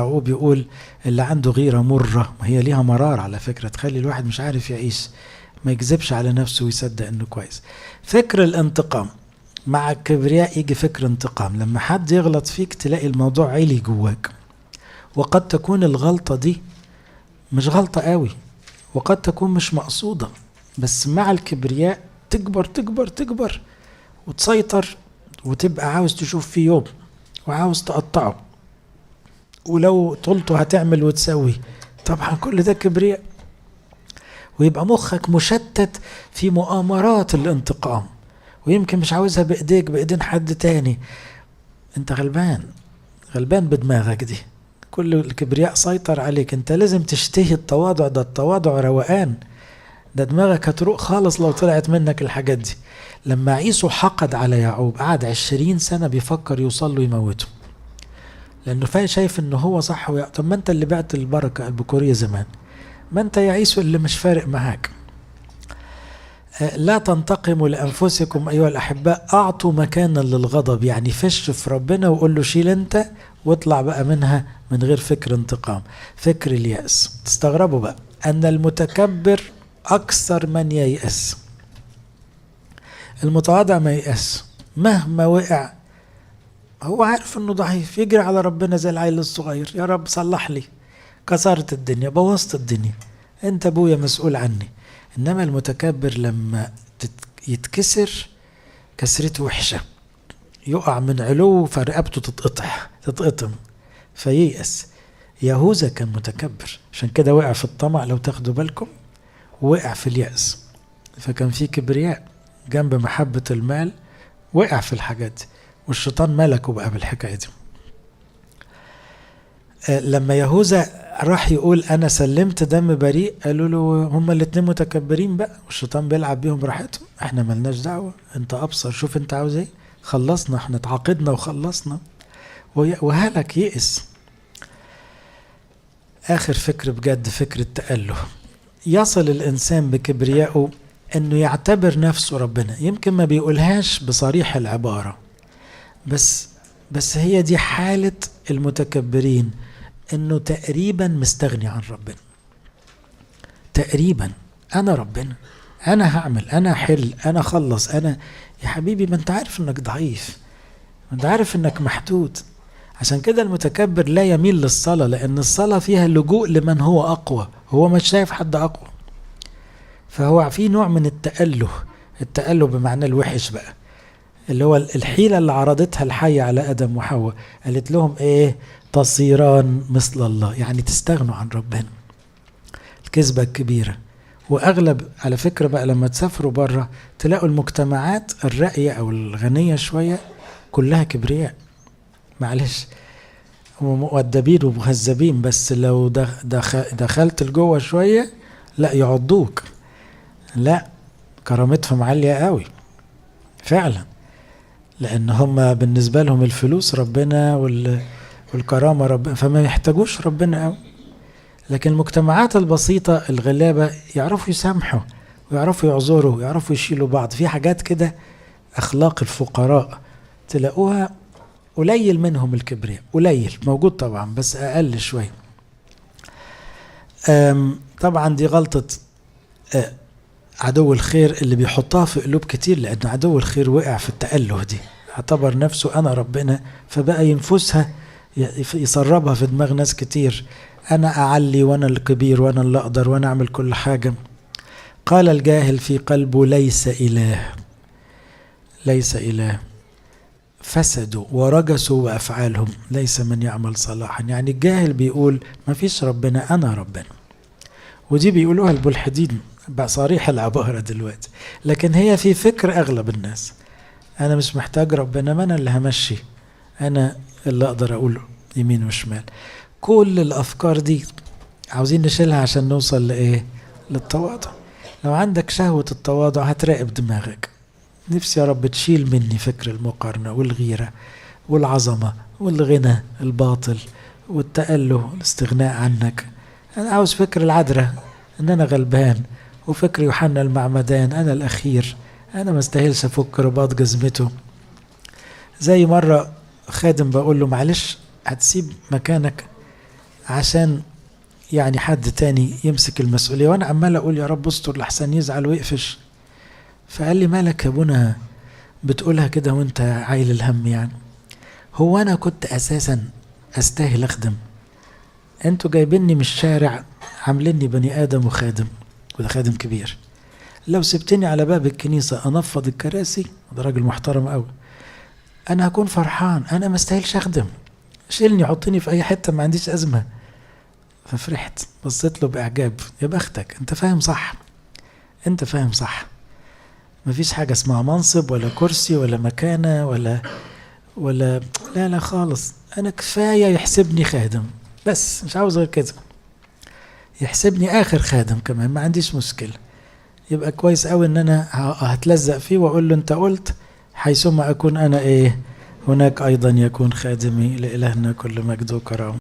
يعقوب يقول اللي عنده غيرة مرة، ما هي ليها مرار على فكرة، تخلي الواحد مش عارف يعيش، ما يكذبش على نفسه ويصدق انه كويس. فكر الانتقام مع الكبرياء يجي فكر انتقام. لما حد يغلط فيك تلاقي الموضوع عالي جواك، وقد تكون الغلطة دي مش غلطة قوي، وقد تكون مش مقصودة، بس مع الكبرياء تكبر تكبر تكبر وتسيطر، وتبقى عاوز تشوف فيه يوم وعاوز تقطعه، ولو طلته هتعمل وتسوي. طبعا كل ده كبرياء، ويبقى مخك مشتت في مؤامرات الانتقام، ويمكن مش عاوزها بإيديك، بإيدين حد تاني. انت غلبان، غلبان بدماغك دي، كل الكبرياء سيطر عليك. انت لازم تشتهي التواضع، ده التواضع روقان، ده دماغك هتروق خالص لو طلعت منك الحاجات دي. لما عيسو حقد على يعقوب قعد 20 سنة بيفكر يوصل له يموته، لأنه شايف انه هو صح. طب ما انت اللي بعت البركة البكورية زمان، ما انت يا عيسو اللي مش فارق معاك. لا تنتقموا لأنفسكم أيها الأحباء، أعطوا مكانا للغضب، يعني فش في ربنا وقول له شيل أنت واطلع بقى منها من غير فكر انتقام. فكر اليأس، تستغربوا بقى أن المتكبر أكثر من ييأس. المتواضع ما ييأس، مهما وقع هو عارف أنه ضعيف، يجري على ربنا زي العيل الصغير، يا رب صلح لي، كسرت الدنيا، بوظت الدنيا، أنت أبويا مسؤول عني. إنما المتكبر لما يتكسر كسرته وحشة، يقع من علو فرقبته تتقطم فييأس. يهوذا كان متكبر، عشان كده وقع في الطمع لو تاخدوا بالكم، وقع في اليأس، فكان في كبرياء جنب محبة المال، وقع في الحاجات دي، والشيطان ملكه بقى بالحكاية دي. لما يهوذا راح يقول انا سلمت دم بريء، قالوا له هما الاتنين متكبرين بقى، والشيطان بيلعب بيهم براحتهم، احنا ملناش دعوة، انت ابصر، شوف انت عاوز ايه، خلصنا، احنا اتعاقدنا وخلصنا، وهلك يئس. اخر فكر بجد فكر التأله. يصل الانسان بكبريائه انه يعتبر نفسه ربنا، يمكن ما بيقولهاش بصريح العبارة، بس هي دي حالة المتكبرين، انه تقريبا مستغني عن ربنا. تقريبا انا ربنا، انا هعمل، انا حل، انا خلص، انا. يا حبيبي ما انت عارف انك ضعيف، ما انت عارف انك محدود. عشان كده المتكبر لا يميل للصلاة، لان الصلاة فيها اللجوء لمن هو اقوى، هو مش شايف حد اقوى، فهو في نوع من التأله بمعنى الوحش بقى، اللي هو الحيلة اللي عرضتها الحية على آدم وحواء، قالت لهم ايه؟ تصيران مثل الله، يعني تستغنوا عن ربنا. الكذبة الكبيرة. واغلب على فكرة بقى لما تسافروا بره تلاقوا المجتمعات الراقية او الغنية شوية كلها كبرياء، معلش هم مؤدبين ومهذبين، بس لو دخلت لجوه شوية لا يعضوك، لا كرامتهم عالية قوي فعلا، لان هم بالنسبة لهم الفلوس ربنا والكرامة ربنا، فما يحتاجوش ربنا قوي. لكن المجتمعات البسيطة الغلابة يعرفوا يسامحوا ويعرفوا يعذروا ويعرفوا يشيلوا بعض، في حاجات كده أخلاق الفقراء تلاقوها قليل منهم الكبرياء، قليل موجود طبعا بس أقل شوي. طبعا دي غلطة عدو الخير اللي بيحطها في قلوب كتير، لأن عدو الخير وقع في التأله دي، اعتبر نفسه أنا ربنا، فبقى ينفسها يسربها في دماغ ناس كتير، أنا أعلي وأنا الكبير وأنا اللي أقدر وأنا أعمل كل حاجة. قال الجاهل في قلبه ليس إله، ليس إله، فسدوا ورجسوا بأفعالهم، ليس من يعمل صلاحا. يعني الجاهل بيقول ما فيش ربنا، أنا ربنا، ودي بيقولوها الملحدين بصريح العبارة دلوقتي، لكن هي في فكر أغلب الناس، أنا مش محتاج ربنا، ما أنا اللي همشي، أنا اللي أقدر أقوله يمين وشمال. كل الأفكار دي عاوزين نشيلها عشان نوصل لإيه؟ للتواضع. لو عندك شهوة التواضع هتراقب دماغك، نفسي يا رب تشيل مني فكر المقارنة والغيرة والعظمة والغنى الباطل والتأله والاستغناء عنك. أنا عاوز فكر العذراء أن أنا غلبان، وفكر يوحنا المعمدان أنا الأخير، أنا ما استاهلش أفك رباط جزمته. زي مرة خادم بقول له معلش هتسيب مكانك عشان يعني حد تاني يمسك المسؤولية، وانا عمال اقول يا رب استر لحسن يزعل ويقفش. فقال لي مالك يا ابونا بتقولها كده وانت عايل الهم يعني؟ هو انا كنت اساسا استاهل اخدم؟ انتوا جايبيني من الشارع عامليني بني ادم وخادم، وده خادم كبير. لو سبتني على باب الكنيسة انفض الكراسي، ده راجل محترم قوي، انا هكون فرحان، انا ما استاهلش اخدم، شيلني حطني في اي حتة ما عنديش ازمة. ففرحت، بصيت له باعجاب، يا بختك انت فاهم صح، انت فاهم صح. مفيش حاجة اسمها منصب ولا كرسي ولا مكانة ولا لا لا خالص. انا كفاية يحسبني خادم بس، مش عاوز غير كده، يحسبني اخر خادم كمان ما عنديش مشكلة. يبقى كويس قوي ان انا هتلزق فيه واقول له انت قلت حيثما اكون انا ايه هناك ايضا يكون خادمي. لإلهنا كل مجد وكرامة.